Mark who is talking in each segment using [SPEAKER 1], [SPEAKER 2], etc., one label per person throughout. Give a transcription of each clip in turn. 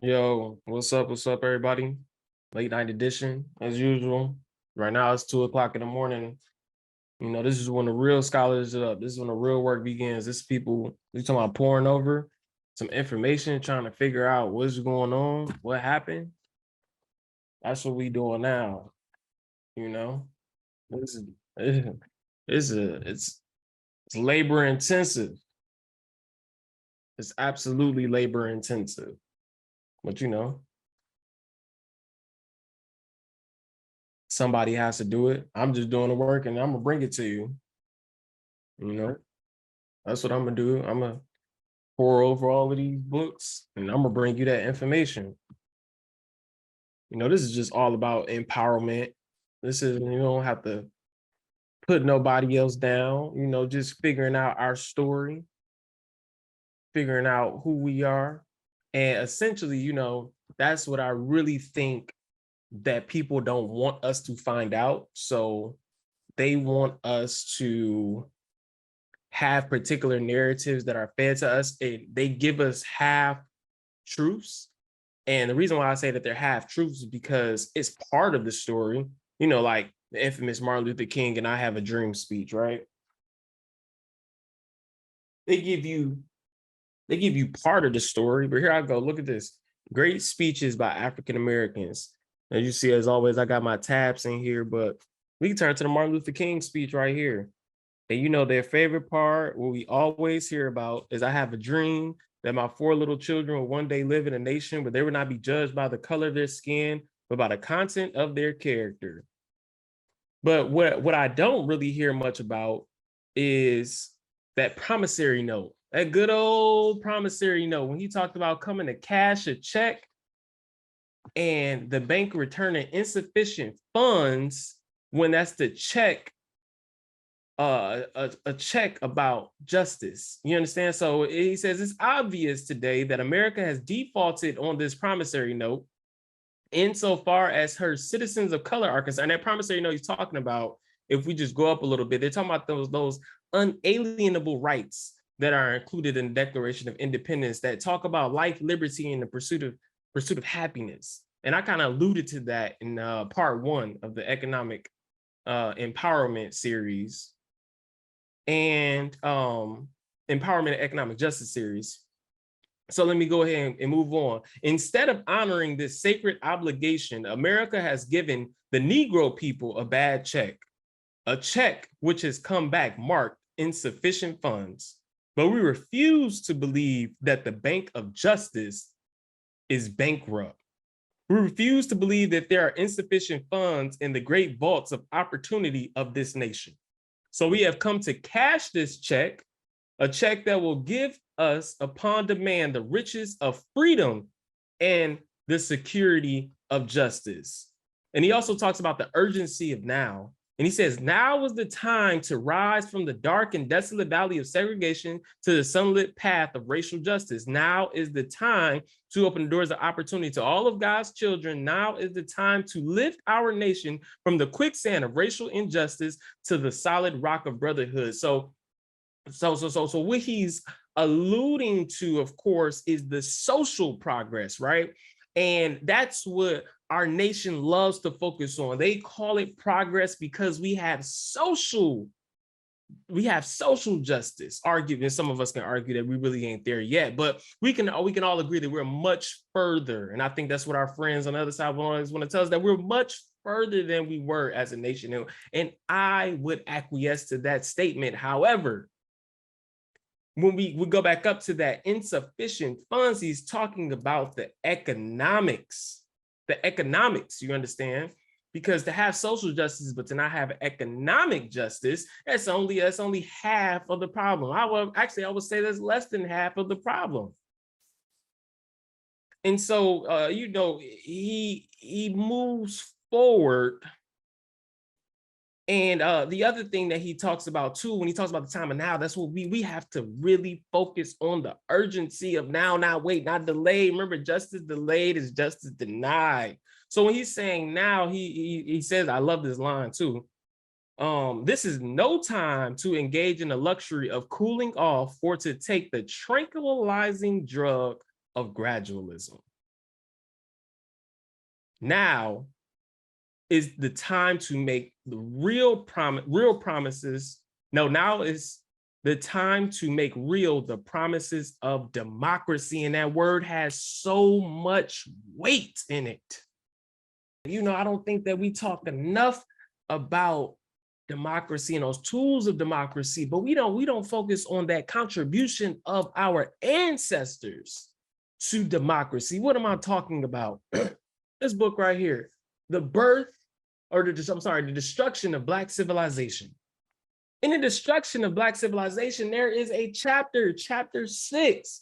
[SPEAKER 1] Yo, what's up? What's up, everybody? Late night edition, as usual. Right now it's 2 o'clock in the morning. This is when the real scholars are up. This is when the real work begins. This is people we talking about pouring over some information, trying to figure out what's going on, what happened. That's what we doing now. You know, this is it's labor intensive. It's absolutely labor intensive. But somebody has to do it. I'm just doing the work and I'm gonna bring it to you. You know, that's what I'm gonna do. I'm gonna pour over all of these books and I'm gonna bring you that information. This is just all about empowerment. This is, you don't have to put nobody else down, just figuring out our story, figuring out who we are. And essentially, that's what I really think that people don't want us to find out. So they want us to have particular narratives that are fed to us. They give us half truths. And the reason why I say that they're half truths is because it's part of the story, like the infamous Martin Luther King and I Have a Dream speech, right? They give you part of the story, but here I go. Look at this. Great speeches by African Americans. As you see, as always, I got my tabs in here, but we can turn to the Martin Luther King speech right here. And their favorite part, what we always hear about, is I have a dream that my four little children will one day live in a nation where they will not be judged by the color of their skin, but by the content of their character. But what I don't really hear much about is that promissory note, that good old promissory note. When he talked about coming to cash a check and the bank returning insufficient funds when that's the check, a check about justice. You understand? So he says it's obvious today that America has defaulted on this promissory note insofar as her citizens of color are concerned. That promissory note he's talking about, if we just go up a little bit, they're talking about those unalienable rights that are included in the Declaration of Independence that talk about life, liberty, and the pursuit of happiness. And I kind of alluded to that in part one of the economic empowerment series and empowerment and economic justice series. So let me go ahead and move on. Instead of honoring this sacred obligation, America has given the Negro people a bad check, a check which has come back marked insufficient funds. But we refuse to believe that the Bank of Justice is bankrupt. We refuse to believe that there are insufficient funds in the great vaults of opportunity of this nation. So we have come to cash this check, a check that will give us upon demand the riches of freedom and the security of justice. And he also talks about the urgency of now. And he says, now is the time to rise from the dark and desolate valley of segregation to the sunlit path of racial justice. Now is the time to open the doors of opportunity to all of God's children. Now is the time to lift our nation from the quicksand of racial injustice to the solid rock of brotherhood. So what he's alluding to, of course, is the social progress, right? And that's what our nation loves to focus on. They call it progress because we have social justice. Argument, some of us can argue that we really ain't there yet, but we can all agree that we're much further. And I think that's what our friends on the other side always want to tell us, that we're much further than we were as a nation. And I would acquiesce to that statement. However, when we go back up to that insufficient funds, he's talking about the economics, you understand? Because to have social justice, but to not have economic justice, that's only half of the problem. I would say that's less than half of the problem. And so, he moves forward. And the other thing that he talks about too, when he talks about the time of now, that's what we have to really focus on, the urgency of now, not wait, not delay. Remember, justice delayed is justice denied. So when he's saying now, he says, I love this line too. This is no time to engage in the luxury of cooling off or to take the tranquilizing drug of gradualism. Now is the time to make the real promises. No, now is the time to make real the promises of democracy. And that word has so much weight in it. I don't think that we talk enough about democracy and those tools of democracy, but we don't focus on that contribution of our ancestors to democracy. What am I talking about? This book right here, The Birth, or the Destruction of Black Civilization. In the Destruction of Black Civilization, there is a chapter 6.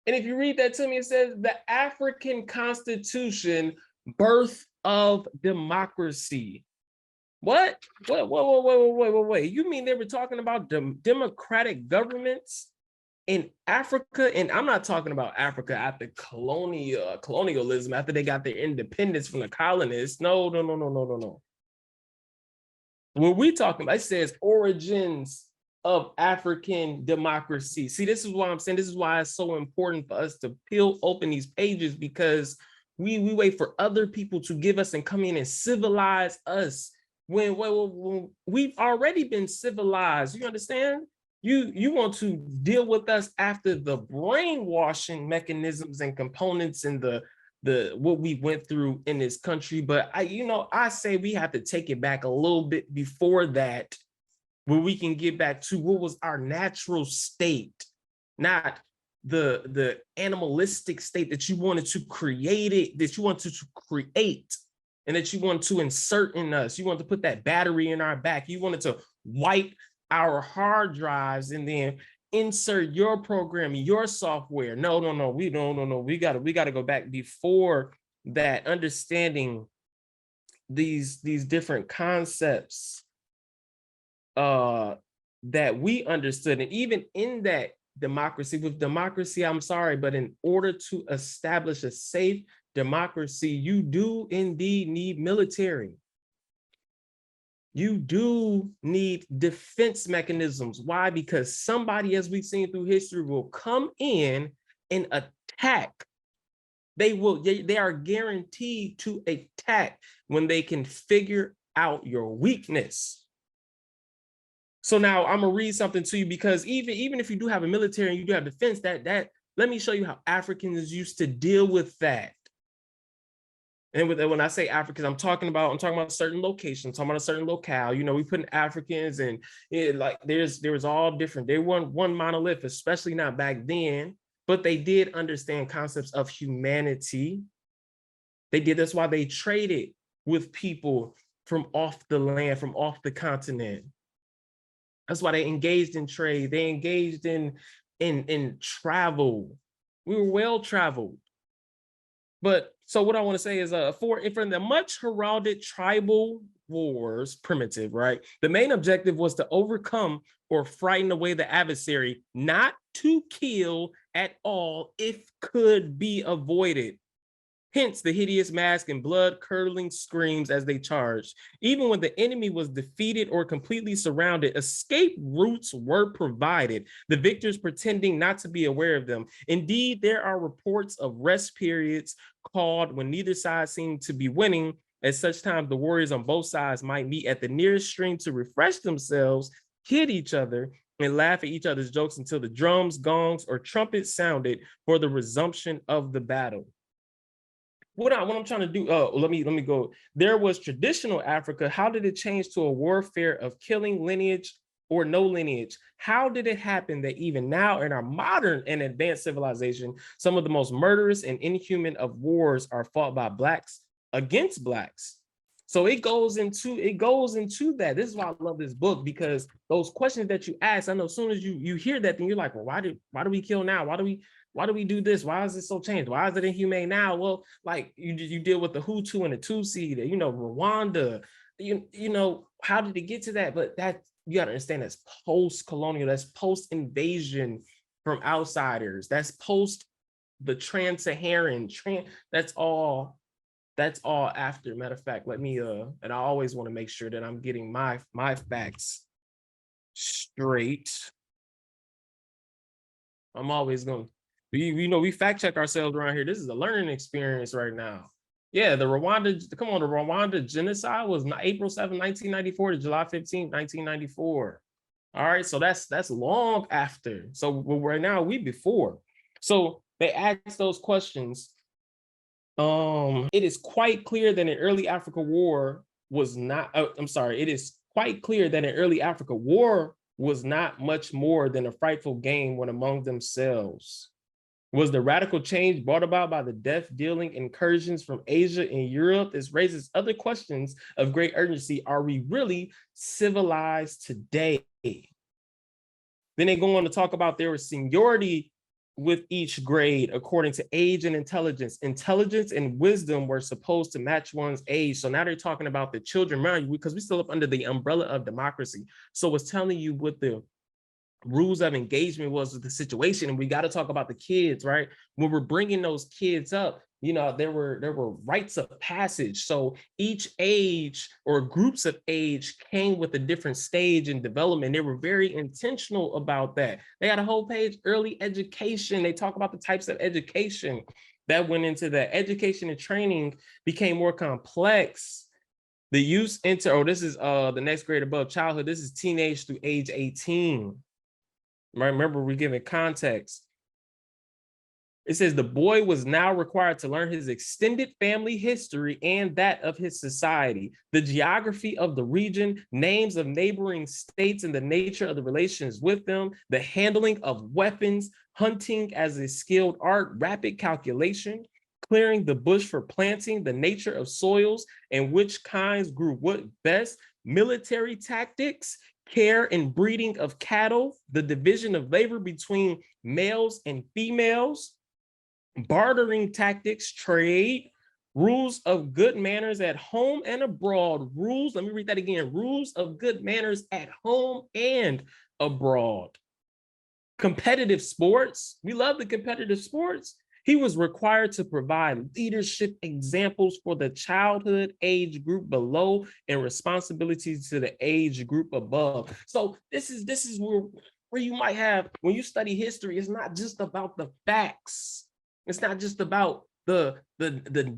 [SPEAKER 1] And if you read that to me, it says the African Constitution, birth of democracy. What? Wait. You mean they were talking about democratic governments in Africa? And I'm not talking about Africa after colonialism, after they got their independence from the colonists. No. When we talking about, it says origins of African democracy. See, this is why I'm saying, this is why it's so important for us to peel open these pages, because we wait for other people to give us and come in and civilize us when we've already been civilized. You understand? You want to deal with us after the brainwashing mechanisms and components and the what we went through in this country. But I say we have to take it back a little bit before that, where we can get back to what was our natural state, not the animalistic state that you wanted to create, and that you want to insert in us. You want to put that battery in our back. You wanted to wipe our hard drives and then insert your programming, your software. No. We gotta go back before that, understanding these different concepts that we understood. And even in that democracy, I'm sorry, but in order to establish a safe democracy, you do indeed need military. You do need defense mechanisms. Why? Because somebody, as we've seen through history, will come in and attack. They are guaranteed to attack when they can figure out your weakness. So now I'm gonna read something to you, because even if you do have a military and you do have defense, that let me show you how Africans used to deal with that. And when I say Africans, I'm talking about certain locations, I'm talking about a certain locale. We put in Africans, and there was all different. They weren't one monolith, especially not back then, but they did understand concepts of humanity. They did. That's why they traded with people from off the land, from off the continent. That's why they engaged in trade. They engaged in travel. We were well traveled. But so what I want to say is, from the much heralded tribal wars, primitive, right? The main objective was to overcome or frighten away the adversary, not to kill at all if could be avoided. Hence the hideous mask and blood-curdling screams as they charged. Even when the enemy was defeated or completely surrounded, escape routes were provided, the victors pretending not to be aware of them. Indeed, there are reports of rest periods called when neither side seemed to be winning. At such times, the warriors on both sides might meet at the nearest stream to refresh themselves, hit each other, and laugh at each other's jokes until the drums, gongs, or trumpets sounded for the resumption of the battle. What I'm trying to do, let me go. There was traditional Africa. How did it change to a warfare of killing, lineage or no lineage? How did it happen that even now in our modern and advanced civilization, some of the most murderous and inhuman of wars are fought by Blacks against Blacks? So it goes into that. This is why I love this book, because those questions that you ask, I know as soon as you hear that, then you're like, well, why do we kill now? Why do we do this? Why is it so changed? Why is it inhumane now? Well, like you deal with the Hutu and the Tutsi, Rwanda, how did it get to that? But that, you got to understand, that's post-colonial, that's post-invasion from outsiders, that's post the trans-Saharan, that's all after. Matter of fact, let me, and I always want to make sure that I'm getting my facts straight. I'm always going to, we fact check ourselves around here. This is a learning experience right now. Yeah, the Rwanda genocide was April 7, 1994 to July 15, 1994. All right, so that's long after. So right now we before. So they asked those questions. It is quite clear that an early Africa war was not. I'm sorry. It is quite clear that an early Africa war was not much more than a frightful game when among themselves. Was the radical change brought about by the death-dealing incursions from Asia and Europe? This raises other questions of great urgency. Are we really civilized today? Then they go on to talk about there was seniority with each grade according to age and intelligence. Intelligence and wisdom were supposed to match one's age. So now they're talking about the children, because we still up under the umbrella of democracy. So it's telling you what the rules of engagement was with the situation, and we got to talk about the kids, right? When we're bringing those kids up, there were rites of passage. So each age or groups of age came with a different stage in development. They were very intentional about that. They had a whole page, early education. They talk about the types of education that went into that. Education and training became more complex. The use into, this is the next grade above childhood. This is teenage through age 18. Right? Remember, we're giving context. It says the boy was now required to learn his extended family history and that of his society, the geography of the region, names of neighboring states and the nature of the relations with them, the handling of weapons, hunting as a skilled art, rapid calculation, clearing the bush for planting, the nature of soils and which kinds grew what best, military tactics, care and breeding of cattle, the division of labor between males and females, bartering tactics, trade, rules of good manners at home and abroad. Rules, let me read that again, rules of good manners at home and abroad. Competitive sports, we love the competitive sports. He was required to provide leadership examples for the childhood age group below and responsibilities to the age group above. So this is where you might have, when you study history, it's not just about the facts. It's not just about the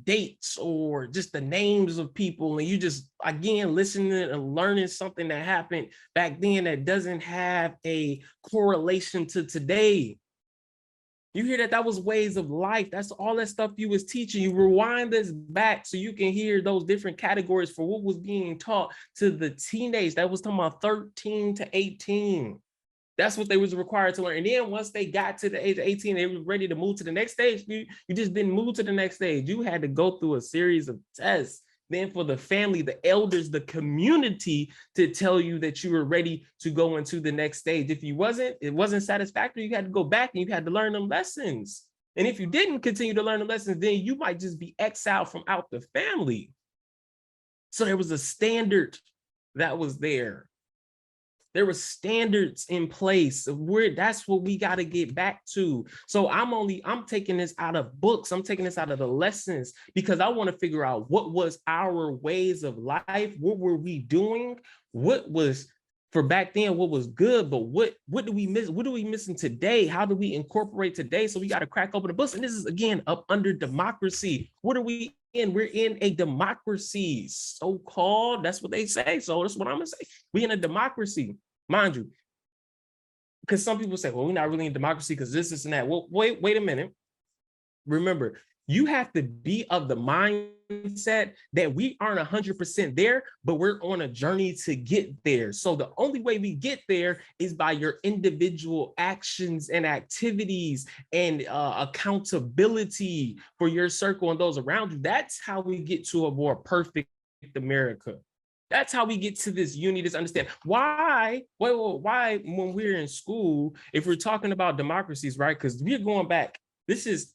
[SPEAKER 1] dates or just the names of people, and you just again listening and learning something that happened back then that doesn't have a correlation to today. You hear that was ways of life. That's all that stuff you was teaching. You rewind this back so you can hear those different categories for what was being taught to the teenage. That was talking about 13 to 18. That's what they was required to learn. And then once they got to the age of 18, they were ready to move to the next stage. You just didn't move to the next stage. You had to go through a series of tests. Then for the family, the elders, the community to tell you that you were ready to go into the next stage. If it wasn't satisfactory, you had to go back and you had to learn them lessons. And if you didn't continue to learn the lessons, then you might just be exiled from out the family. So there was a standard that was there. There were standards in place. That's what we got to get back to. So I'm taking this out of books. I'm taking this out of the lessons because I want to figure out what was our ways of life. What were we doing? What was for back then, what was good, but what do we miss? What are we missing today? How do we incorporate today? So we got to crack open the books. And this is again up under democracy. What are we in? We're in a democracy, so-called. That's what they say. So that's what I'm gonna say. We in a democracy, mind you. Because some people say, well, we're not really in democracy because this and that. Well, wait a minute. Remember, you have to be of the mindset that we aren't 100% there, but we're on a journey to get there. So the only way we get there is by your individual actions and activities and accountability for your circle and those around you. That's how we get to a more perfect America. That's how we get to this unity, this understand. Why when we're in school, if we're talking about democracies, right? Because we're going back, this is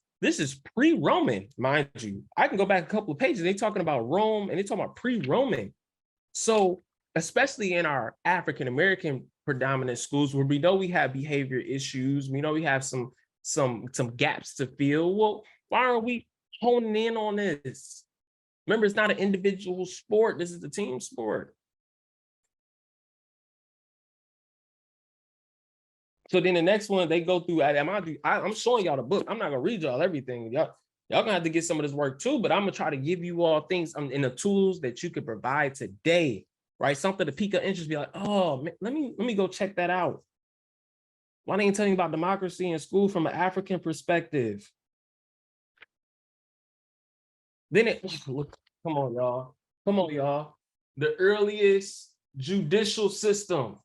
[SPEAKER 1] pre-Roman, mind you. I can go back a couple of pages. They're talking about Rome and they're talking about pre-Roman. So especially in our African-American predominant schools where we know we have behavior issues, we know we have some gaps to fill. Well, why aren't we honing in on this? Remember, it's not an individual sport. This is a team sport. So then the next one, they go through, I'm showing y'all the book. I'm not going to read y'all everything. Y'all, Y'all gonna have to get some of this work too, but I'm gonna try to give you all things in the tools that you could provide today, right? Something to pique your interest, be like, oh, man, let me go check that out. Why didn't you tell me about democracy in school from an African perspective? Then it look, come on, y'all. Come on, y'all. The earliest judicial system.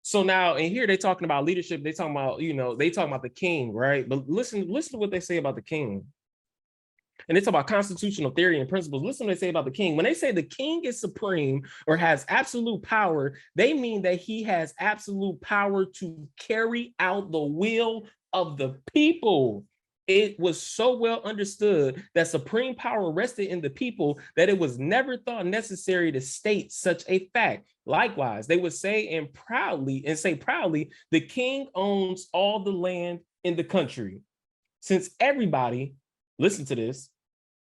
[SPEAKER 1] So now, and here they're talking about leadership. They talking about, they talking about the king, right? But listen to what they say about the king. And they talk about constitutional theory and principles. Listen to what they say about the king. When they say the king is supreme or has absolute power, they mean that he has absolute power to carry out the will of the people. It was so well understood that supreme power rested in the people that it was never thought necessary to state such a fact. Likewise, they would say proudly, the king owns all the land in the country. Since everybody, listen to this,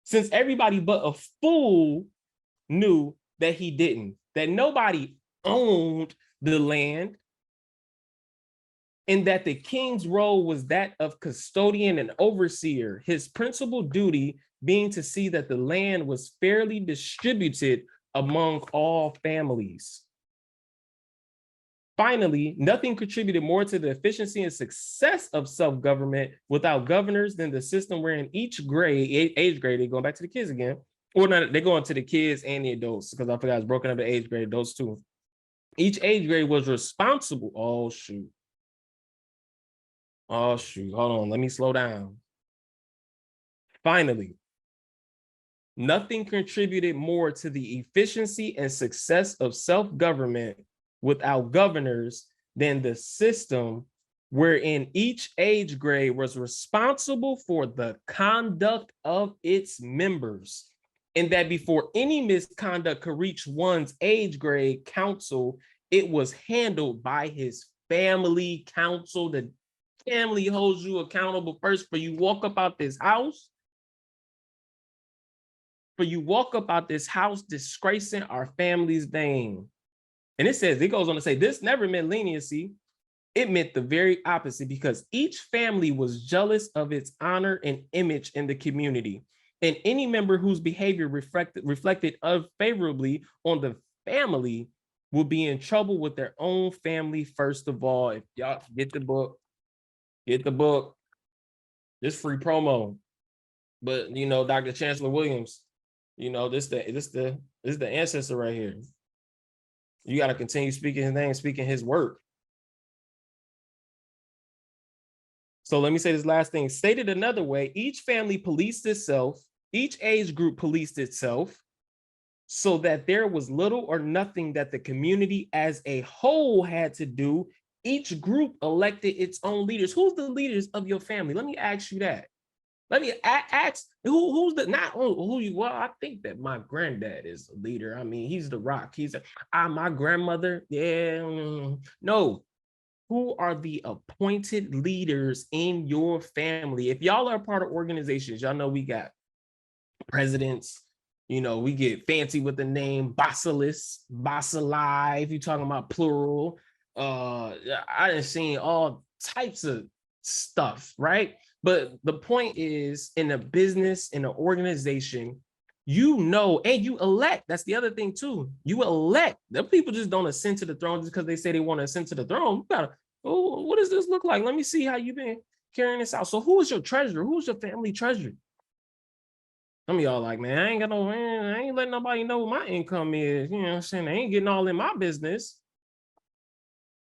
[SPEAKER 1] since everybody but a fool knew that he didn't, that nobody owned the land, and that the king's role was that of custodian and overseer, his principal duty being to see that the land was fairly distributed among all families. Finally, nothing contributed more to the efficiency and success of self-government without governors than the system wherein each grade, age grade, they're going back to the kids again, or not, they're going to the kids and the adults, because I forgot it's broken up to age grade, adults too. Each age grade was responsible. Oh, shoot. Hold on, let me slow down. Finally, nothing contributed more to the efficiency and success of self-government without governors than the system wherein each age grade was responsible for the conduct of its members, and that before any misconduct could reach one's age grade council, it was handled by his family council. The family holds you accountable first. For you walk up out this house, disgracing our family's name. And it goes on to say, this never meant leniency. It meant the very opposite, because each family was jealous of its honor and image in the community. And any member whose behavior reflected unfavorably on the family will be in trouble with their own family first of all. If y'all get the book, this free promo. But Dr. Chancellor Williams, this the ancestor right here. You got to continue speaking his name, speaking his work. So let me say this last thing. Stated another way, each family policed itself, each age group policed itself, so that there was little or nothing that the community as a whole had to do. Each group elected its own leaders. Who's the leaders of your family? Let me ask you that. Let me ask who's the, not who you, well, I think that my granddad is a leader. I mean, he's the rock. He's my grandmother. Yeah, no. Who are the appointed leaders in your family? If y'all are part of organizations, y'all know we got presidents. We get fancy with the name Basilisk, Basilive. You talking about plural? I done seen all types of stuff, right? But the point is, in a business, in an organization, and you elect. That's the other thing too. You elect. The people just don't ascend to the throne just because they say they want to ascend to the throne. You gotta, oh, what does this look like? Let me see how you've been carrying this out. So who is your treasurer? Who's your family treasurer? Some of y'all like, man, I ain't letting nobody know what my income is. You know what I'm saying? They ain't getting all in my business.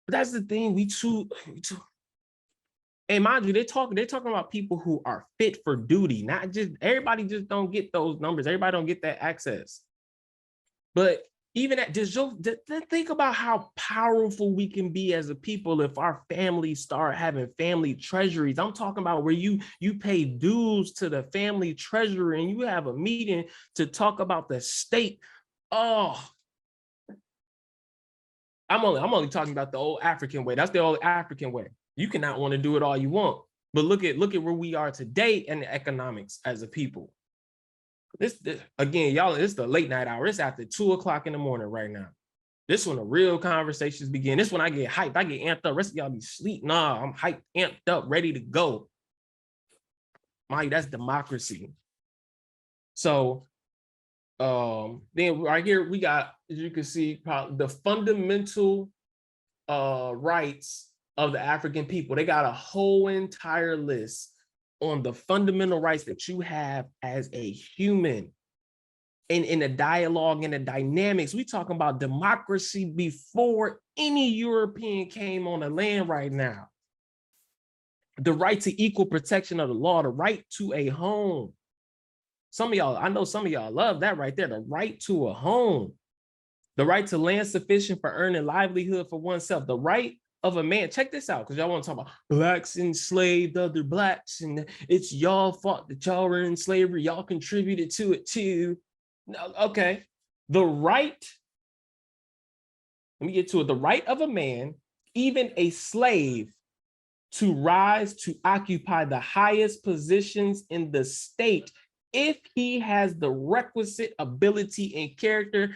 [SPEAKER 1] But that's the thing. We too. And mind you, they're talking about people who are fit for duty, not just everybody just don't get those numbers. Everybody don't get that access. But even just think about how powerful we can be as a people if our families start having family treasuries. I'm talking about where you pay dues to the family treasurer and you have a meeting to talk about the state. Oh, I'm only talking about the old African way. That's the old African way. You cannot want to do it all you want, but look at where we are today in the economics as a people. This again, y'all, it's the late night hour. It's after 2 o'clock in the morning right now. This when the real conversations begin. This when I get hyped. I get amped up. The rest of y'all be sleep. Nah, I'm hyped, amped up, ready to go. Mike, that's democracy. So then right here we got, as you can see, the fundamental rights of the African people. They got a whole entire list on the fundamental rights that you have as a human. And in the dialogue and the dynamics, we talking about democracy before any European came on the land right now. The right to equal protection of the law, the right to a home. Some of y'all, I know some of y'all love that right there, the right to a home. The right to land sufficient for earning livelihood for oneself. The right of a man. Check this out, because y'all want to talk about blacks enslaved other blacks, and it's y'all fault that y'all were in slavery. Y'all contributed to it too. No, okay. The right, let me get to it. The right of a man, even a slave, to rise to occupy the highest positions in the state if he has the requisite ability and character.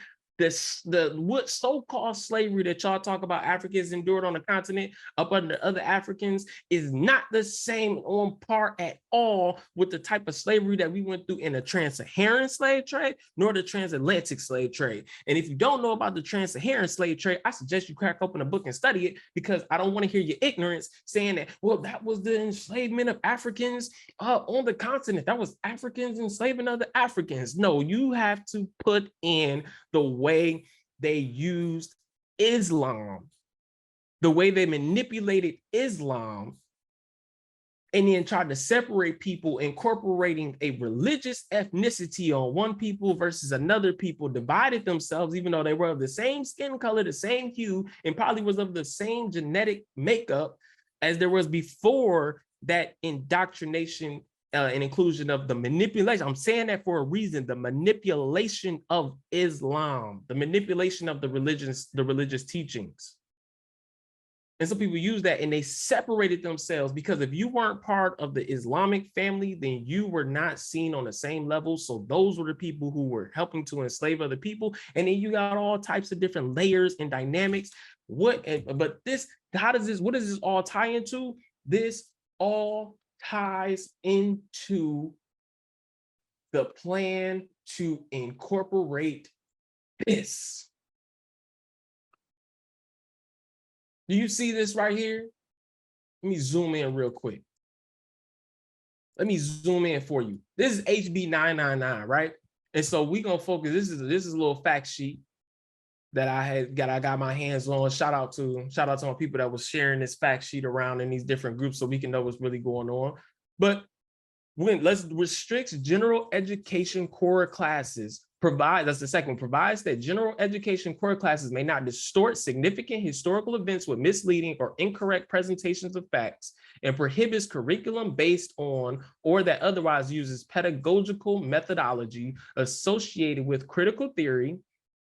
[SPEAKER 1] What so-called slavery that y'all talk about Africans endured on the continent up under other Africans is not the same on par at all with the type of slavery that we went through in the trans-Saharan slave trade, nor the transatlantic slave trade. And if you don't know about the trans-Saharan slave trade, I suggest you crack open a book and study it, because I don't want to hear your ignorance saying that, well, that was the enslavement of Africans on the continent. That was Africans enslaving other Africans. No, you have to put in the way they used Islam, the way they manipulated Islam, and then tried to separate people, incorporating a religious ethnicity on one people versus another people, divided themselves, even though they were of the same skin color, the same hue, and probably was of the same genetic makeup as there was before that indoctrination and inclusion of the manipulation. I'm saying that for a reason. The manipulation of Islam, the manipulation of the religious teachings. And some people use that and they separated themselves, because if you weren't part of the Islamic family, then you were not seen on the same level. So those were the people who were helping to enslave other people. And then you got all types of different layers and dynamics. What does this all tie into? This all ties into the plan to incorporate this. Do you see this right here? Let me zoom in real quick. Let me zoom in for you. This is HB 999, right? And so we're gonna focus. This is a little fact sheet that I got my hands on. Shout out to my people that was sharing this fact sheet around in these different groups so we can know what's really going on. But let's restrict general education core classes. That's the second one, provides that general education core classes may not distort significant historical events with misleading or incorrect presentations of facts, and prohibits curriculum based on or that otherwise uses pedagogical methodology associated with critical theory,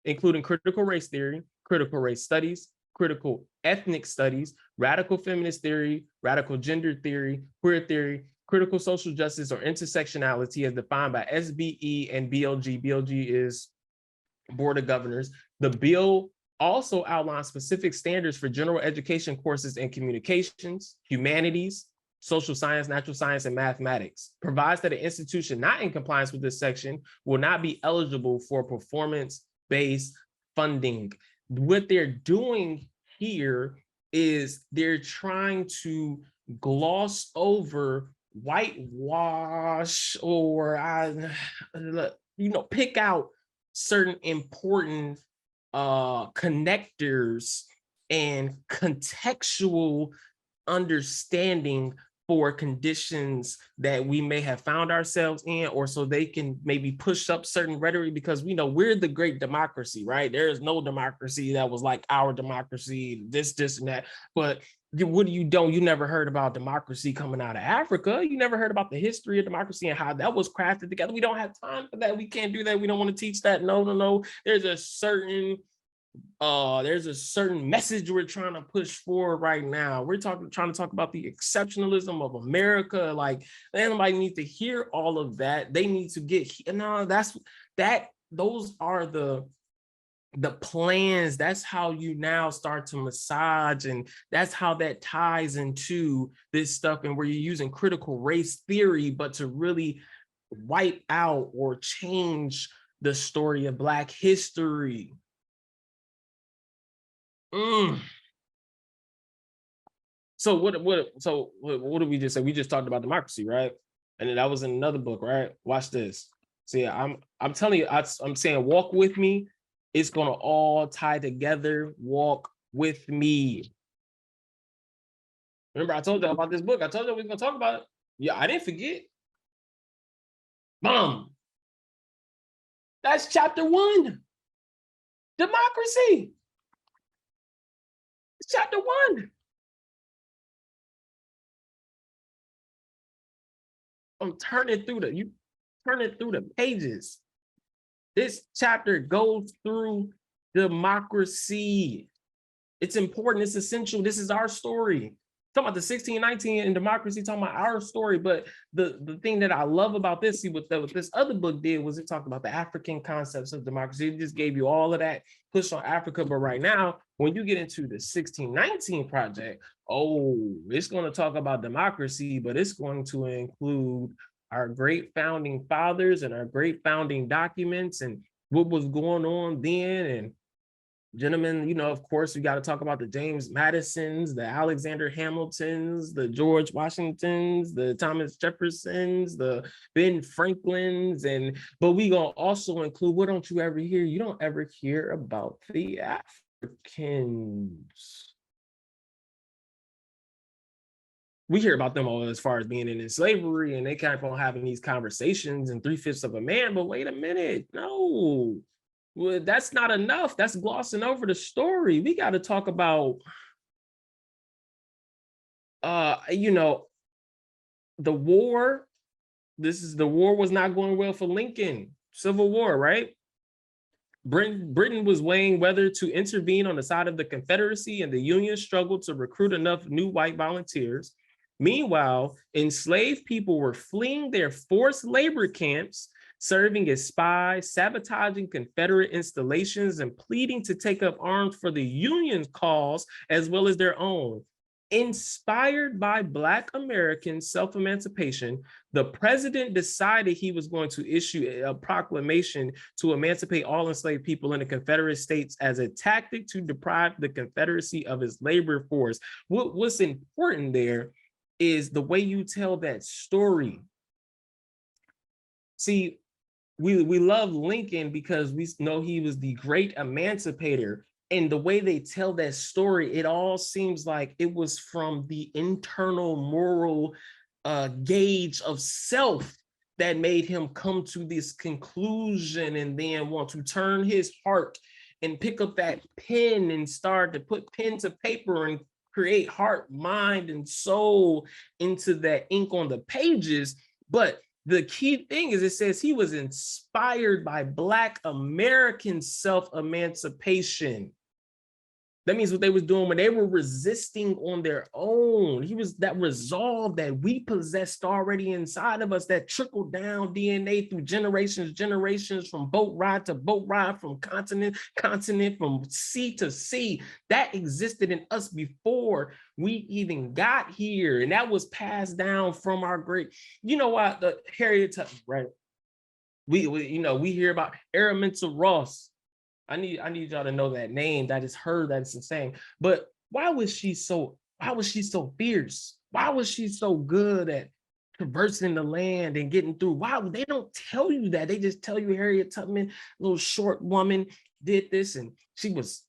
[SPEAKER 1] including critical race theory, critical race studies, critical ethnic studies, radical feminist theory, radical gender theory, queer theory, critical social justice or intersectionality as defined by SBE and BLG. BLG is Board of Governors. The bill also outlines specific standards for general education courses in communications, humanities, social science, natural science, and mathematics. Provides that an institution not in compliance with this section will not be eligible for performance-based funding. What they're doing here is they're trying to gloss over, whitewash, or pick out certain important connectors and contextual understanding for conditions that we may have found ourselves in, or so they can maybe push up certain rhetoric, because we know we're the great democracy, right? There is no democracy that was like our democracy, this, and that. But what you never heard about democracy coming out of Africa. You never heard about the history of democracy and how that was crafted together. We don't have time for that. We can't do that. We don't want to teach that. No. There's a certain message we're trying to push forward right now. We're trying to talk about the exceptionalism of America. Like, anybody needs to hear all of that. They need to get, those are the the plans, that's how you now start to massage, and that's how that ties into this stuff, and where you're using critical race theory, but to really wipe out or change the story of Black history. So what did we just say? We just talked about democracy, right? And then that was in another book, right? Watch this. See, I'm telling you, I'm saying walk with me. It's gonna all tie together. Walk with me. Remember, I told you about this book. I told you we were gonna talk about it. Yeah, I didn't forget. Boom. That's chapter 1. Democracy. It's chapter 1. I'm turning through the pages. This chapter goes through democracy. It's important, it's essential. This is our story. Talking about the 1619 and democracy, talking about our story. But the thing that I love about this, see what this other book did was it talked about the African concepts of democracy. It just gave you all of that push on Africa. But right now, when you get into the 1619 project, oh, it's going to talk about democracy, but it's going to include our great founding fathers and our great founding documents and what was going on then. And gentlemen, you know, of course, we got to talk about the James Madisons, the Alexander Hamiltons, the George Washingtons, the Thomas Jeffersons, the Ben Franklins, but we gonna also include, what don't you ever hear? You don't ever hear about the Africans. We hear about them all as far as being in slavery, and they kept on having these conversations and 3/5 of a man, but wait a minute, no. Well, that's not enough. That's glossing over the story. We got to talk about, you know, the war. The war was not going well for Lincoln. Civil War, right? Britain was weighing whether to intervene on the side of the Confederacy, and the Union struggled to recruit enough new white volunteers. Meanwhile, enslaved people were fleeing their forced labor camps, serving as spies, sabotaging Confederate installations, and pleading to take up arms for the Union's cause as well as their own. Inspired by Black American self-emancipation, the president decided he was going to issue a proclamation to emancipate all enslaved people in the Confederate States as a tactic to deprive the Confederacy of its labor force. What's important there is the way you tell that story. See, we love Lincoln because we know he was the great emancipator. And the way they tell that story, it all seems like it was from the internal moral gauge of self that made him come to this conclusion and then want to turn his heart and pick up that pen and start to put pen to paper and create heart, mind, and soul into that ink on the pages. But the key thing is it says he was inspired by Black American self-emancipation. That means what they was doing when they were resisting on their own. He was that resolve that we possessed already inside of us, that trickled down DNA through generations from boat ride to boat ride, from continent, from sea to sea. That existed in us before we even got here. And that was passed down from our great, you know what, the Harriet Tubman, right? We hear about Araminta Ross. I need y'all to know that name. That is her. That's insane. But why was she so fierce? Why was she so good at traversing the land and getting through? Why they don't tell you that? They just tell you Harriet Tubman, little short woman, did this, and she was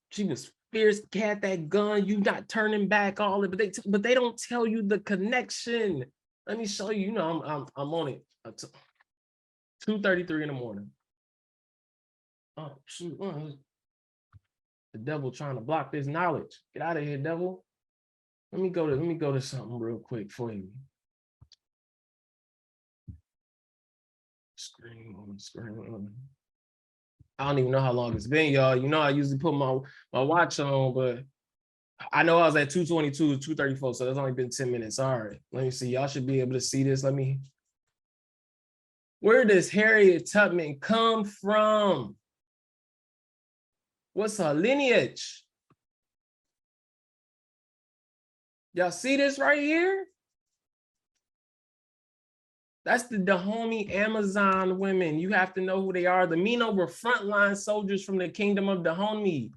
[SPEAKER 1] fierce, had that gun, you not turning back, all it, but they don't tell you the connection. Let me show you. You know, I'm on it. 2:33 in the morning. Oh, shoot. The devil trying to block this knowledge. Get out of here, devil. Let me go to something real quick for you. Screen. I don't even know how long it's been, y'all. You know, I usually put my watch on, but I know I was at 2:22, 2:34, so it's only been 10 minutes. All right, let me see. Y'all should be able to see this. Where does Harriet Tubman come from? What's her lineage? Y'all see this right here? That's the Dahomey Amazon women. You have to know who they are. The Mino were frontline soldiers from the kingdom of Dahomey,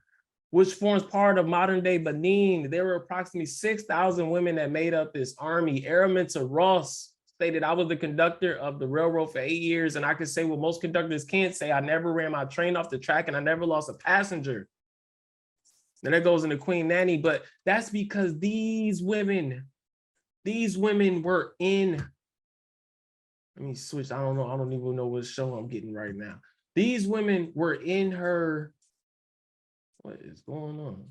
[SPEAKER 1] which forms part of modern day Benin. There were approximately 6,000 women that made up this army. Araminta Ross stated, I was the conductor of the railroad for 8 years, and I can say what most conductors can't say. I never ran my train off the track, and I never lost a passenger. And that goes into Queen Nanny, but that's because these women were in, let me switch. I don't know. I don't even know what show I'm getting right now. These women were in her, what is going on?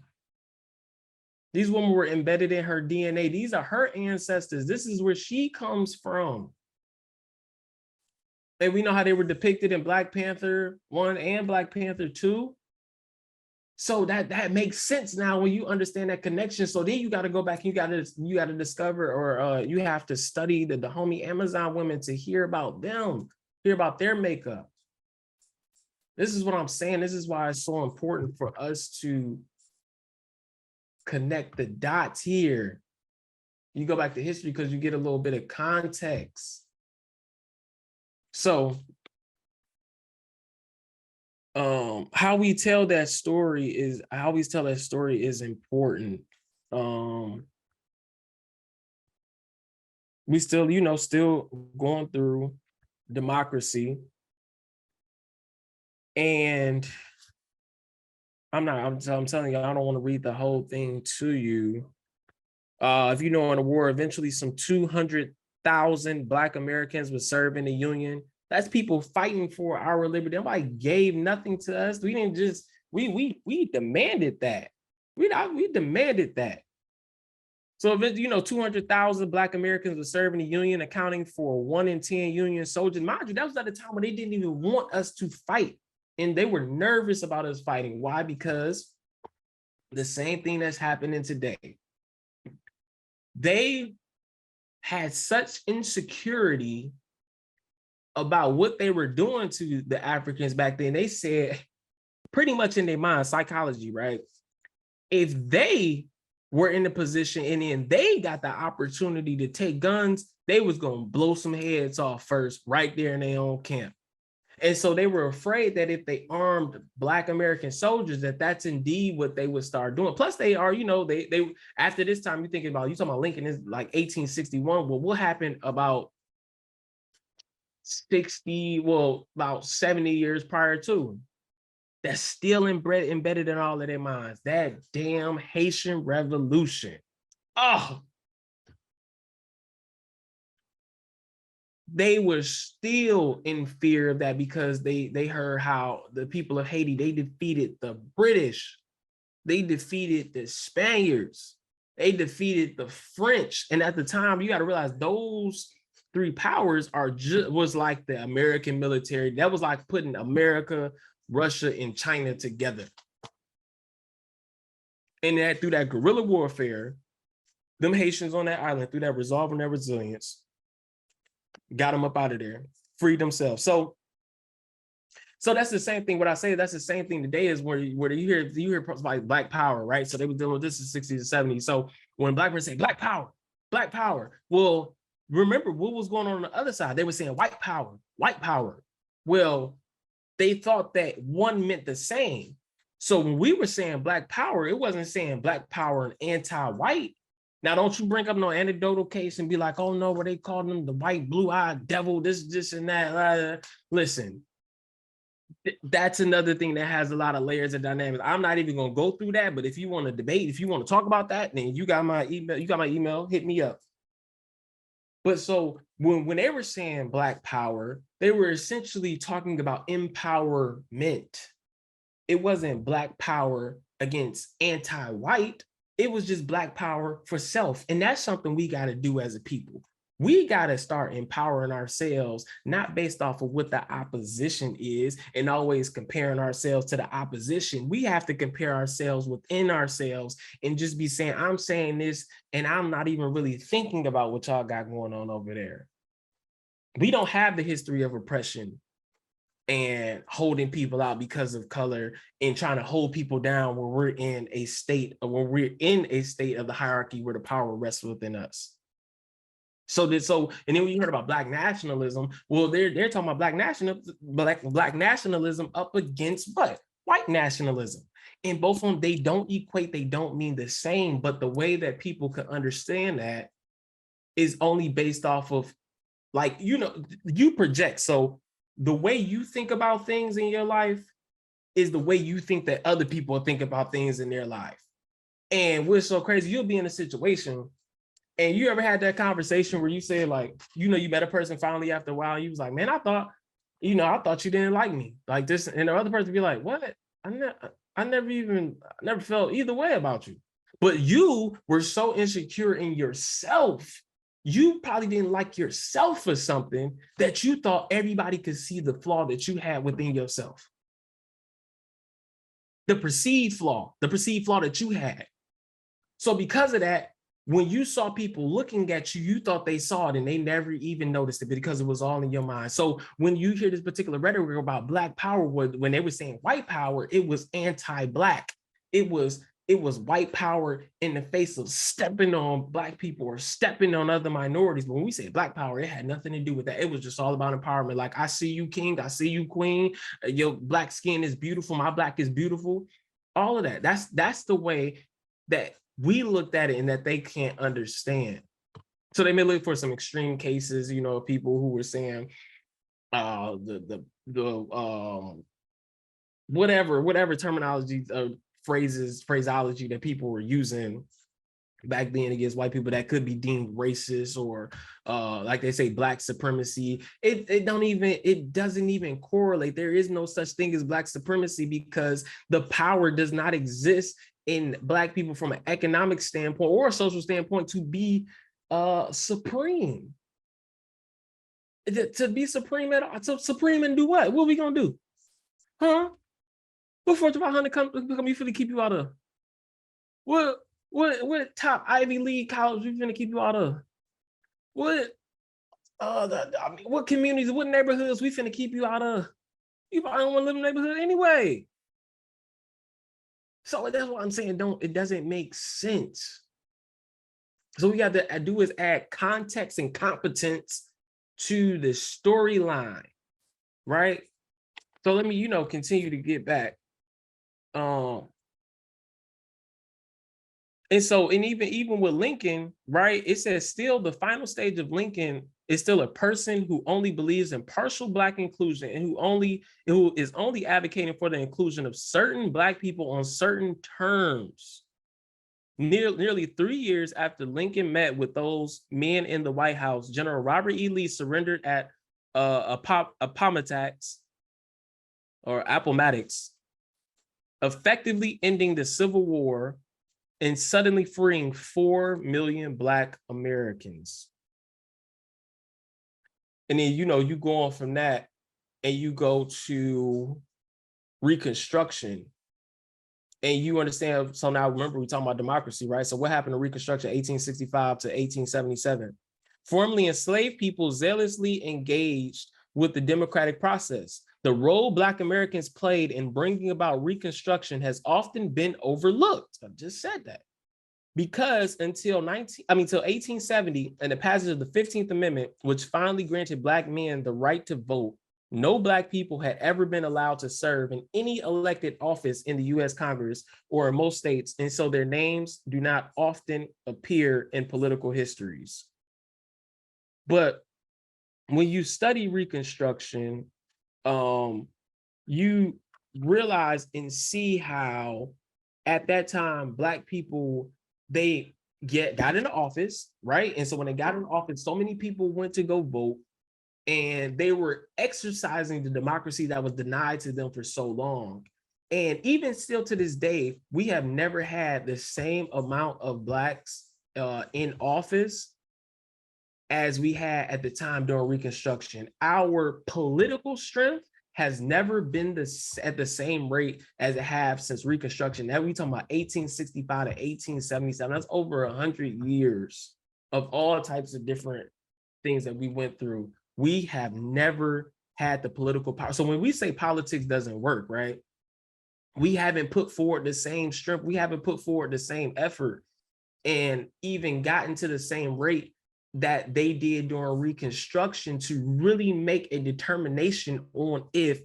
[SPEAKER 1] These women were embedded in her DNA. These are her ancestors. This is where she comes from. And we know how they were depicted in Black Panther 1 and Black Panther 2. So that makes sense now when you understand that connection. So then you got to go back, you got to discover, or you have to study the Dahomey Amazon women to hear about them, hear about their makeup. This is what I'm saying. This is why it's so important for us to connect the dots here. You go back to history because you get a little bit of context. So how we tell that story is, I always tell that story is important. We still, still going through democracy. And I'm telling you, I don't want to read the whole thing to you. If you know, in the war, eventually some 200,000 Black Americans would serve in the Union. That's people fighting for our liberty. Nobody gave nothing to us. We didn't just, we demanded that. We demanded that. So if 200,000 Black Americans would serve in the Union, accounting for 1 in 10 Union soldiers. Mind you, that was at a time when they didn't even want us to fight. And they were nervous about us fighting. Why? Because the same thing that's happening today. They had such insecurity about what they were doing to the Africans back then. They said, pretty much in their mind, psychology, right? If they were in the position and then they got the opportunity to take guns, they was going to blow some heads off first, right there in their own camp. And so they were afraid that if they armed Black American soldiers, that's indeed what they would start doing. Plus, they are, they after this time, you're talking about Lincoln is like 1861. Well, what happened about about 70 years prior to? That's still embedded in all of their minds. That damn Haitian Revolution. Oh, they were still in fear of that because they heard how the people of Haiti, they defeated the British, they defeated the Spaniards, they defeated the French. And at the time, you got to realize those three powers was like the American military. That was like putting America, Russia, and China together. And that through that guerrilla warfare, them Haitians on that island, through that resolving their resilience, got them up out of there, freed themselves. So that's the same thing. What I say, that's the same thing today is where you hear like Black Power, right? So they were dealing with this in the 60s and 70s. So when Black men say Black Power, well, remember what was going on the other side? They were saying white power. Well, they thought that one meant the same. So when we were saying Black Power, it wasn't saying Black Power and anti-white. Now, don't you bring up no anecdotal case and be like, oh no, what they called them the white blue-eyed devil, this and that. Listen, that's another thing that has a lot of layers of dynamics. I'm not even going to go through that, but if you want to debate, if you want to talk about that, then you got my email, hit me up. But so when they were saying Black Power, they were essentially talking about empowerment. It wasn't Black Power against anti-white. It was just Black power for self. And that's something we got to do as a people. We got to start empowering ourselves, not based off of what the opposition is and always comparing ourselves to the opposition. We have to compare ourselves within ourselves and just be saying, I'm saying this and I'm not even really thinking about what y'all got going on over there. We don't have the history of oppression and holding people out because of color and trying to hold people down when we're in a state of the hierarchy where the power rests within us. And then when you heard about Black nationalism, well, they're talking about black nationalism up against what? White nationalism. And both of them, they don't equate, they don't mean the same, but the way that people can understand that is only based off of, like, you project. So the way you think about things in your life is the way you think that other people think about things in their life. And we're so crazy, you'll be in a situation, and you ever had that conversation where you say, like, you met a person finally after a while, and you was like, man, I thought you didn't like me like this. And the other person be like, what? I never felt either way about you. But you were so insecure in yourself, you probably didn't like yourself for something that you thought everybody could see the flaw that you had within yourself. The perceived flaw that you had. So because of that, when you saw people looking at you, you thought they saw it and they never even noticed it because it was all in your mind. So when you hear this particular rhetoric about Black power, when they were saying white power, it was anti-Black. It was white power in the face of stepping on Black people or stepping on other minorities. But when we say Black power, it had nothing to do with that. It was just all about empowerment. Like, I see you, king. I see you, queen. Your Black skin is beautiful. My Black is beautiful. All of that. That's the way that we looked at it and that they can't understand. So they may look for some extreme cases, people who were saying whatever terminology, phraseology that people were using back then against white people that could be deemed racist, or like they say, Black supremacy. It doesn't even correlate. There is no such thing as Black supremacy because the power does not exist in Black people from an economic standpoint or a social standpoint to be supreme. To be supreme supreme and do what? What are we gonna do? Huh? What Fortune 500 come you finna keep you out of? What top Ivy League college we finna keep you out of? What what communities, what neighborhoods we finna keep you out of? You probably don't want to live in a neighborhood anyway. So that's what I'm saying. It doesn't make sense. So we got to do is add context and competence to the storyline, right? So let me, continue to get back. And even with Lincoln, right? It says still the final stage of Lincoln is still a person who only believes in partial Black inclusion and who is only advocating for the inclusion of certain Black people on certain terms. Nearly 3 years after Lincoln met with those men in the White House, General Robert E. Lee surrendered at Appomattox, effectively ending the Civil War and suddenly freeing 4 million Black Americans. And then, you go on from that and you go to Reconstruction. And you understand, so now remember, we're talking about democracy, right? So what happened to Reconstruction 1865 to 1877? Formerly enslaved people zealously engaged with the democratic process. The role Black Americans played in bringing about Reconstruction has often been overlooked. I just said that. Because until 1870 and the passage of the 15th Amendment, which finally granted Black men the right to vote, no Black people had ever been allowed to serve in any elected office in the U.S. Congress or in most states, and so their names do not often appear in political histories. But when you study Reconstruction, you realize and see how at that time Black people, they got into office, right? And so when they got in office, so many people went to go vote, and they were exercising the democracy that was denied to them for so long. And even still to this day, we have never had the same amount of Blacks in office as we had at the time during Reconstruction. Our political strength has never been at the same rate as it has since Reconstruction. Now we talking about 1865 to 1877. That's over 100 years of all types of different things that we went through. We have never had the political power. So when we say politics doesn't work, right? We haven't put forward the same strength. We haven't put forward the same effort and even gotten to the same rate that they did during Reconstruction to really make a determination on if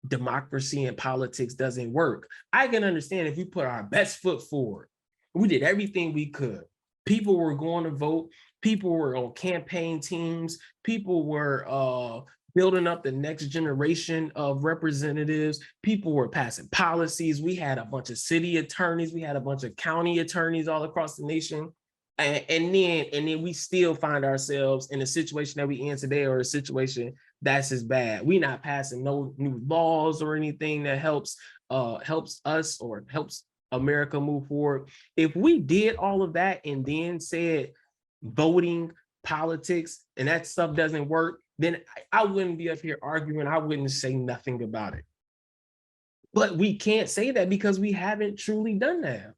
[SPEAKER 1] democracy and politics doesn't work. I can understand if we put our best foot forward. We did everything we could. People were going to vote. People were on campaign teams. People were building up the next generation of representatives. People were passing policies. We had a bunch of city attorneys. We had a bunch of county attorneys all across the nation. And then we still find ourselves in a situation that we in today, or a situation that's as bad. We're not passing no new laws or anything that helps us or helps America move forward. If we did all of that and then said voting, politics, and that stuff doesn't work, then I wouldn't be up here arguing. I wouldn't say nothing about it. But we can't say that because we haven't truly done that.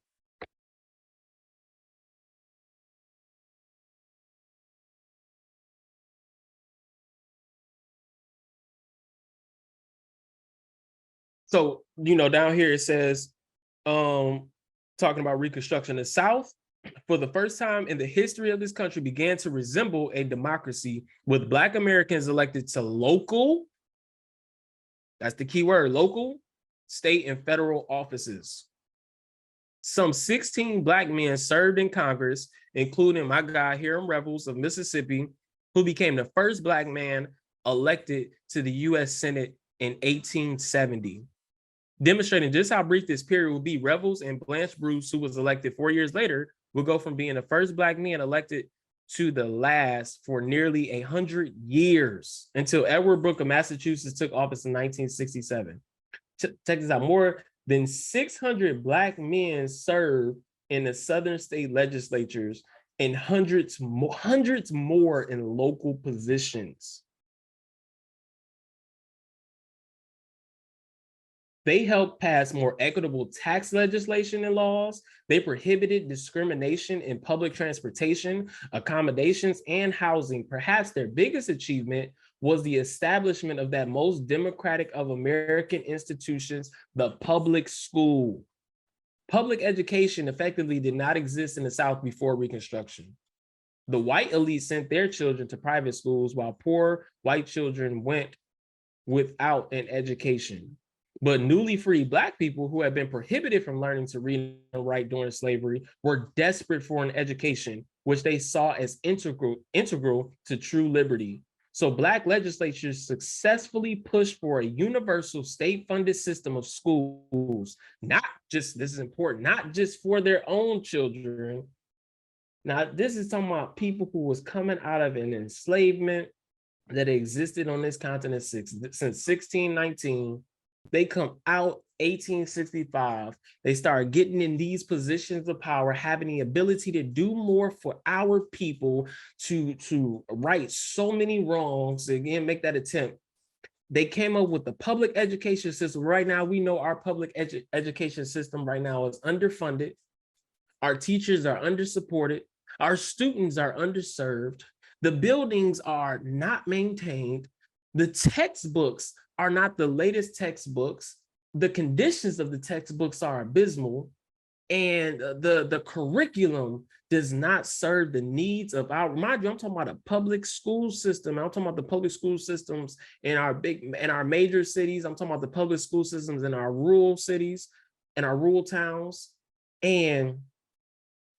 [SPEAKER 1] So, down here it says, talking about Reconstruction, the South, for the first time in the history of this country, began to resemble a democracy with Black Americans elected to local, that's the key word, local, state, and federal offices. Some 16 Black men served in Congress, including my guy Hiram Revels of Mississippi, who became the first Black man elected to the U.S. Senate in 1870. Demonstrating just how brief this period will be, Revels and Blanche Bruce, who was elected 4 years later, will go from being the first Black man elected to the last for nearly 100 years, until Edward Brooke of Massachusetts took office in 1967. Check this out, more than 600 Black men served in the Southern state legislatures and hundreds more in local positions. They helped pass more equitable tax legislation and laws. They prohibited discrimination in public transportation, accommodations, and housing. Perhaps their biggest achievement was the establishment of that most democratic of American institutions, the public school. Public education effectively did not exist in the South before Reconstruction. The white elite sent their children to private schools while poor white children went without an education. But newly freed Black people who had been prohibited from learning to read and write during slavery were desperate for an education, which they saw as integral to true liberty. So Black legislatures successfully pushed for a universal state-funded system of schools, not just, this is important, not just for their own children. Now, this is talking about people who was coming out of an enslavement that existed on this continent since 1619. They come out 1865. They start getting in these positions of power, having the ability to do more for our people, to right so many wrongs, again, make that attempt. They came up with the public education system. Right now, we know our public education system right now is underfunded. Our teachers are undersupported. Our students are underserved. The buildings are not maintained. The textbooks are not the latest textbooks. The conditions of the textbooks are abysmal. And the curriculum does not serve the needs of our, mind you, I'm talking about a public school system. I'm talking about the public school systems in our major cities. I'm talking about the public school systems in our rural cities and our rural towns. And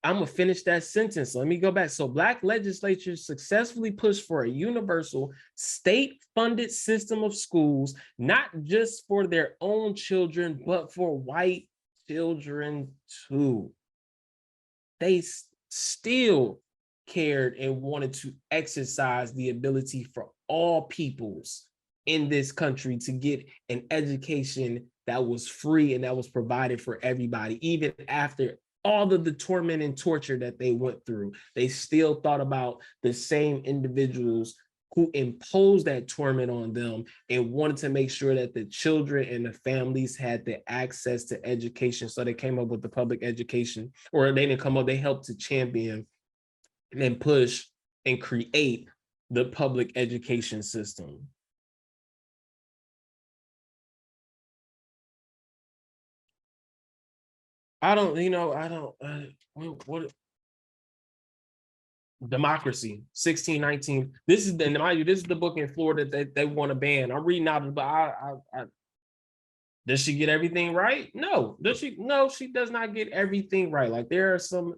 [SPEAKER 1] I'm gonna finish that sentence. Let me go back. So Black legislatures successfully pushed for a universal state-funded system of schools, not just for their own children, but for white children too. They still cared and wanted to exercise the ability for all peoples in this country to get an education that was free and that was provided for everybody, even after all of the torment and torture that they went through. They still thought about the same individuals who imposed that torment on them and wanted to make sure that the children and the families had the access to education. So they came up with the public education, or they didn't come up, they helped to champion and push and create the public education system. I don't, what democracy, 1619. This is the, mind you, this is the book in Florida that they want to ban. I'm reading out of the, but does she get everything right? No. Does she? No, she does not get everything right. Like there are some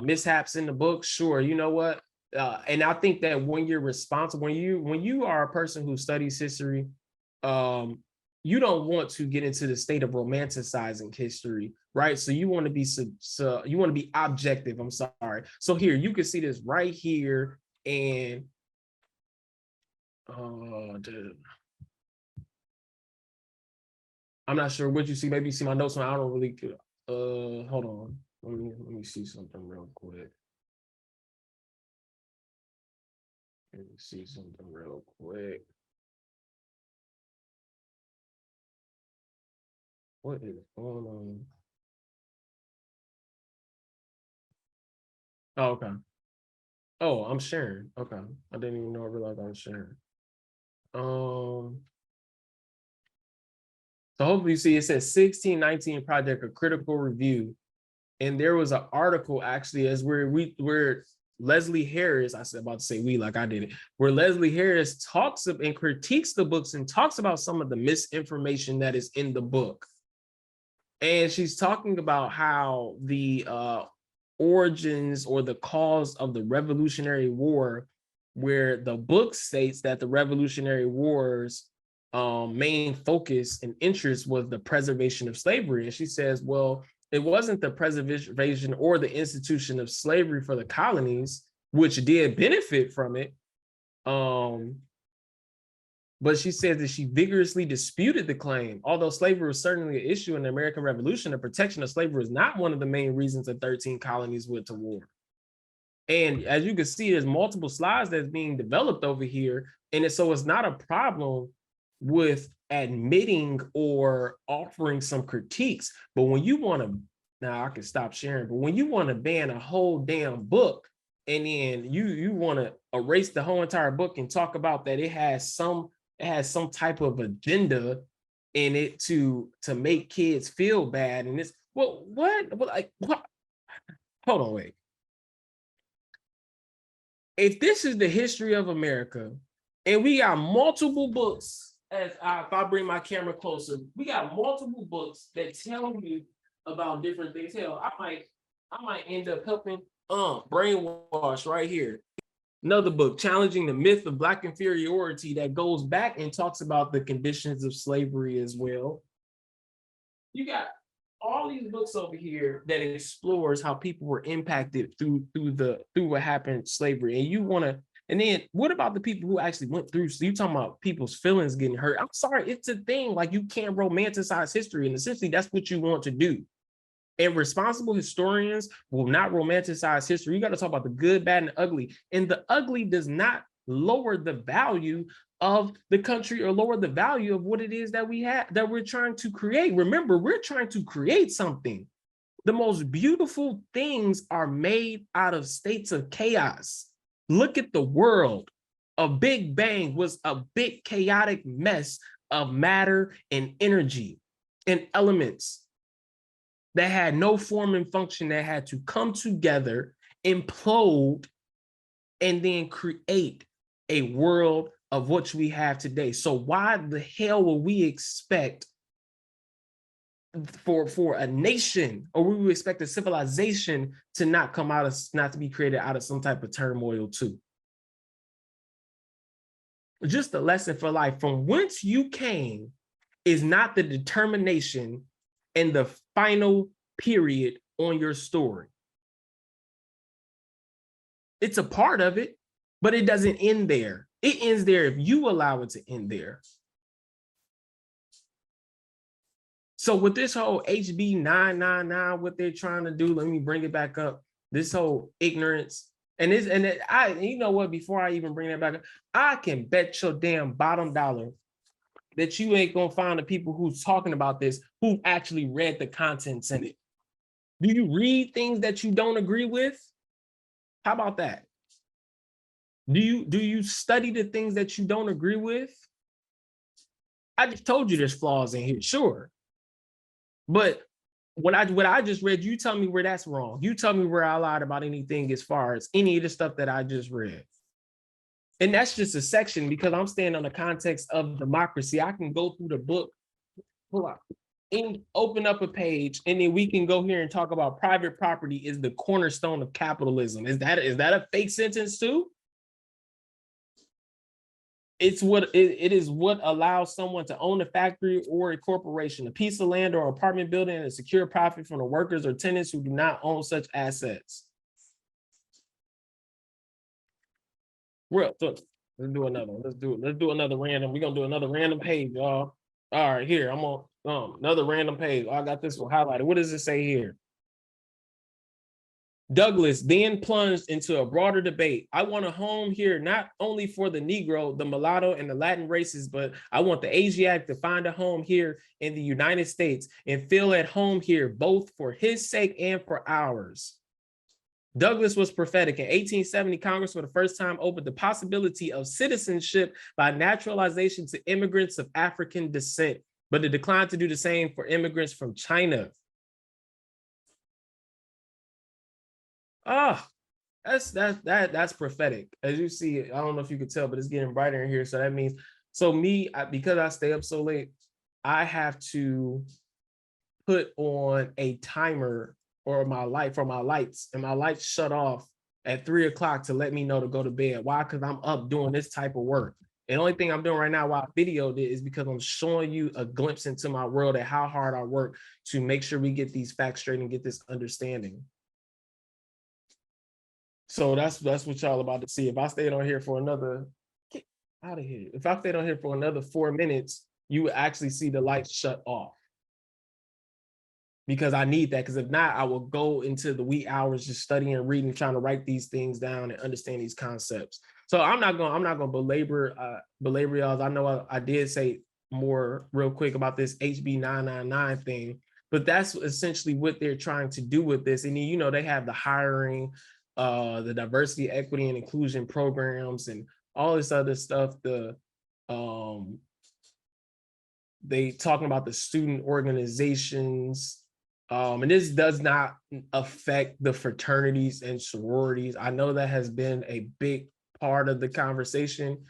[SPEAKER 1] mishaps in the book. Sure, you know what? And I think that when you're responsible, when you are a person who studies history, um, you don't want to get into the state of romanticizing history, right? So you want to be you want to be objective. I'm sorry. So here you can see this right here, and dude, I'm not sure what you see. Maybe you see my notes when I don't really. Hold on. Let me see something real quick. Let me see something real quick. What is going on? Oh, okay. Oh, I'm sharing. Okay. I didn't even know I realized I was sharing. Um, so hopefully you see it says 1619 Project, a critical review. And there was an article actually as where Leslie Harris, I said about to say we like I did it, where Leslie Harris talks of and critiques the books and talks about some of the misinformation that is in the book. And she's talking about how the origins or the cause of the Revolutionary War, where the book states that the Revolutionary War's main focus and interest was the preservation of slavery. And she says, well, it wasn't the preservation or the institution of slavery for the colonies, which did benefit from it. But she says that she vigorously disputed the claim. Although slavery was certainly an issue in the American Revolution, the protection of slavery was not one of the main reasons that 13 colonies went to war. And as you can see, there's multiple slides that's being developed over here. And so it's not a problem with admitting or offering some critiques. But when you want to, now I can stop sharing, but when you want to ban a whole damn book and then you want to erase the whole entire book and talk about that it has some type of agenda in it to make kids feel bad, and it's what hold on, wait. If this is the history of America and we got multiple books, if I bring my camera closer, we got multiple books that tell you about different things. Hell, I might end up helping brainwash right here. Another book, Challenging the Myth of Black Inferiority, that goes back and talks about the conditions of slavery as well. You got all these books over here that explores how people were impacted through what happened slavery. And you want to, and then what about the people who actually went through? So you talking about people's feelings getting hurt. I'm sorry, it's a thing. Like, you can't romanticize history, and essentially that's what you want to do. And responsible historians will not romanticize history. You got to talk about the good, bad, and ugly. And the ugly does not lower the value of the country or lower the value of what it is that we have, that we're trying to create. Remember, we're trying to create something. The most beautiful things are made out of states of chaos. Look at the world. A Big Bang was a big chaotic mess of matter and energy and elements that had no form and function, that had to come together, implode, and then create a world of what we have today. So why the hell will we expect for a nation, or we would expect a civilization to not come out of, not to be created out of some type of turmoil too? Just a lesson for life. From whence you came is not the determination and the final period on your story. It's a part of it, but it doesn't end there. It ends there if you allow it to end there. So with this whole HB 999, what they're trying to do, let me bring it back up. This whole ignorance, you know what? Before I even bring that back up, I can bet your damn bottom dollar that you ain't gonna find the people who's talking about this who actually read the contents in it. Do you read things that you don't agree with? How about that? Do you study the things that you don't agree with? I just told you there's flaws in here, sure. But what I just read, you tell me where that's wrong. You tell me where I lied about anything as far as any of the stuff that I just read. And that's just a section because I'm staying on the context of democracy. I can go through the book, pull out, and open up a page, and then we can go here and talk about private property is the cornerstone of capitalism. Is that a fake sentence too? It's what it is what allows someone to own a factory or a corporation, a piece of land or apartment building, and secure profit from the workers or tenants who do not own such assets. Well, so let's do another one. Let's do another random. We're gonna do another random page, y'all. All right, here. I'm on another random page. I got this one highlighted. What does it say here? Douglas then plunged into a broader debate. I want a home here, not only for the Negro, the mulatto, and the Latin races, but I want the Asiatic to find a home here in the United States and feel at home here, both for his sake and for ours. Douglas was prophetic. In 1870, Congress for the first time opened the possibility of citizenship by naturalization to immigrants of African descent, but it declined to do the same for immigrants from China. Ah, that's prophetic. As you see, I don't know if you could tell, but it's getting brighter in here. So that means, because I stay up so late, I have to put on a timer or my lights, and my lights shut off at 3 o'clock to let me know to go to bed. Why? Because I'm up doing this type of work. And the only thing I'm doing right now while I videoed it is because I'm showing you a glimpse into my world and how hard I work to make sure we get these facts straight and get this understanding. So that's what y'all about to see. If I stayed on here for another, get out of here. If I stayed on here for another 4 minutes, you would actually see the lights shut off. Because I need that. Because if not, I will go into the wee hours just studying, reading, trying to write these things down and understand these concepts. So I'm not gonna belabor y'all. I know I did say more real quick about this HB 999 thing, but that's essentially what they're trying to do with this. And you know, they have the hiring, the diversity, equity, and inclusion programs and all this other stuff. They talking about the student organizations. And this does not affect the fraternities and sororities. I know that has been a big part of the conversation,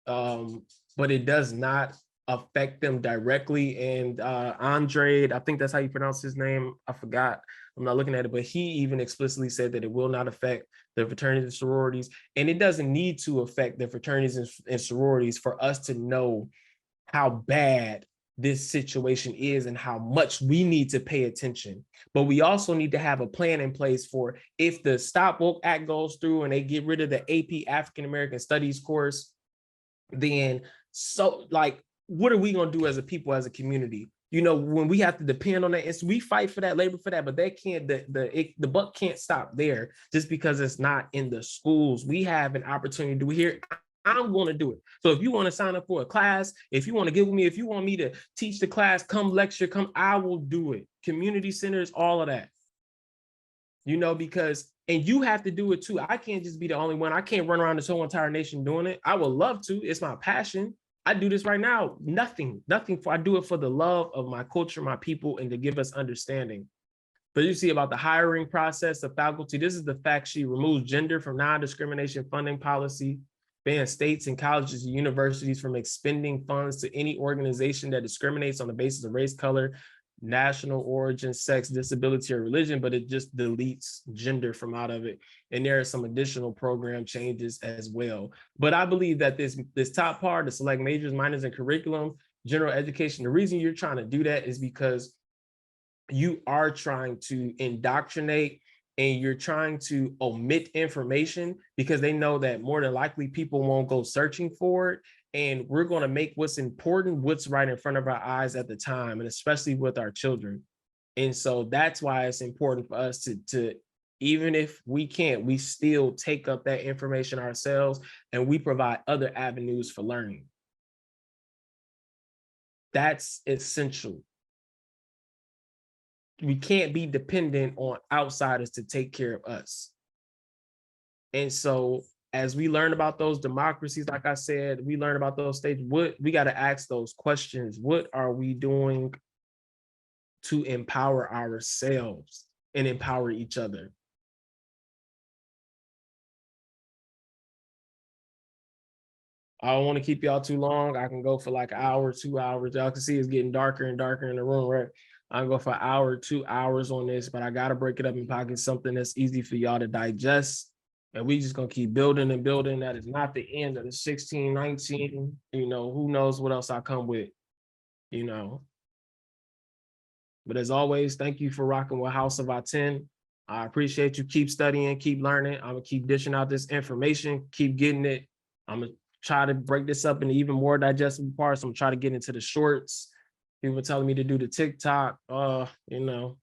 [SPEAKER 1] but it does not affect them directly. And Andre, I think that's how you pronounce his name. I forgot. I'm not looking at it, but he even explicitly said that it will not affect the fraternities and sororities. And it doesn't need to affect the fraternities and sororities for us to know how bad this situation is and how much we need to pay attention. But we also need to have a plan in place for if the Stop Woke Act goes through and they get rid of the AP African American Studies course, then what are we going to do as a people, as a community? You know, when we have to depend on that, we fight for that, labor for that, but they can't, the buck can't stop there just because it's not in the schools. We have an opportunity to do here. I'm going to do it. So if you want to sign up for a class, if you want to get with me, if you want me to teach the class, come lecture, I will do it. Community centers, all of that. You know, and you have to do it too. I can't just be the only one. I can't run around this whole entire nation doing it. I would love to. It's my passion. I do this right now. I do it for the love of my culture, my people, and to give us understanding. But you see about the hiring process of faculty. This is the fact sheet. Removes gender from non-discrimination funding policy. Ban states and colleges and universities from expending funds to any organization that discriminates on the basis of race, color, national origin, sex, disability, or religion, but it just deletes gender from out of it. And there are some additional program changes as well. But I believe that this top part, the select majors, minors, and curriculum, general education, the reason you're trying to do that is because you are trying to indoctrinate and you're trying to omit information because they know that more than likely people won't go searching for it. And we're going to make what's important, what's right in front of our eyes at the time, and especially with our children. And so that's why it's important for us to even if we can't, we still take up that information ourselves and we provide other avenues for learning. That's essential. We can't be dependent on outsiders to take care of us. And so as we learn about those democracies, like I said, we learn about those states, we got to ask those questions. What are we doing to empower ourselves and empower each other. I don't want to keep y'all too long. I can go for like an hour, 2 hours. Y'all can see it's getting darker and darker in the room, right? I can go for an hour, 2 hours on this, but I got to break it up in pockets, something that's easy for y'all to digest. And we just going to keep building and building. That is not the end of the 16, 19. You know, who knows what else I come with, you know. But as always, thank you for rocking with House of I-10. I appreciate you. Keep studying, keep learning. I'm going to keep dishing out this information, keep getting it. I'm going to try to break this up into even more digestible parts. I'm going to try to get into the shorts. People are telling me to do the TikTok. You know,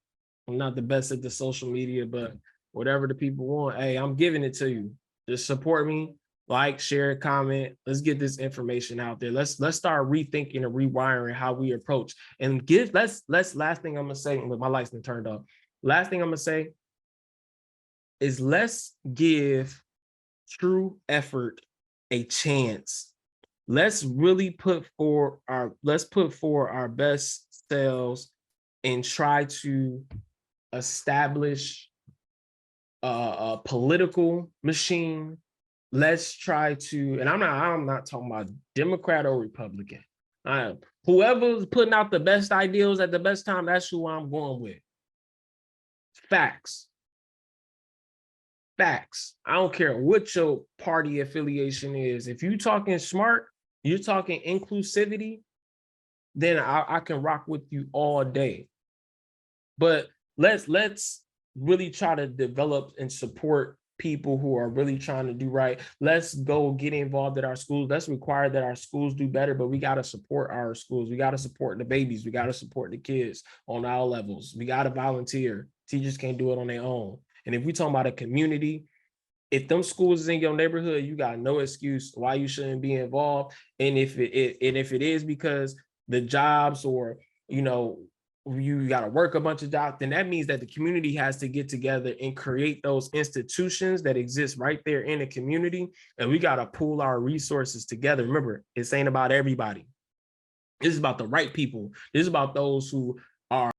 [SPEAKER 1] I'm not the best at the social media, but whatever the people want, hey, I'm giving it to you. Just support me, like, share, comment. Let's get this information out there. Let's start rethinking and rewiring how we approach and last thing I'm gonna say, with my lights been turned off. Last thing I'm gonna say is let's give true effort a chance. Let's really put for our best selves and try to establish a political machine. Let's try to, and I'm not talking about Democrat or Republican. Whoever's putting out the best ideals at the best time, that's who I'm going with. Facts. Facts. I don't care what your party affiliation is. If you're talking smart, you're talking inclusivity, then I can rock with you all day. But let's really try to develop and support people who are really trying to do right. Let's go get involved at our schools. Let's require that our schools do better, but we got to support our schools. We got to support the babies. We got to support the kids on all levels. We got to volunteer. Teachers can't do it on their own. And if we talking about a community, if them schools is in your neighborhood, you got no excuse why you shouldn't be involved. And if it is because the jobs, or, you know, you got to work a bunch of jobs, then that means that the community has to get together and create those institutions that exist right there in the community. And we got to pool our resources together. Remember, it's ain't about everybody. This is about the right people. This is about those who are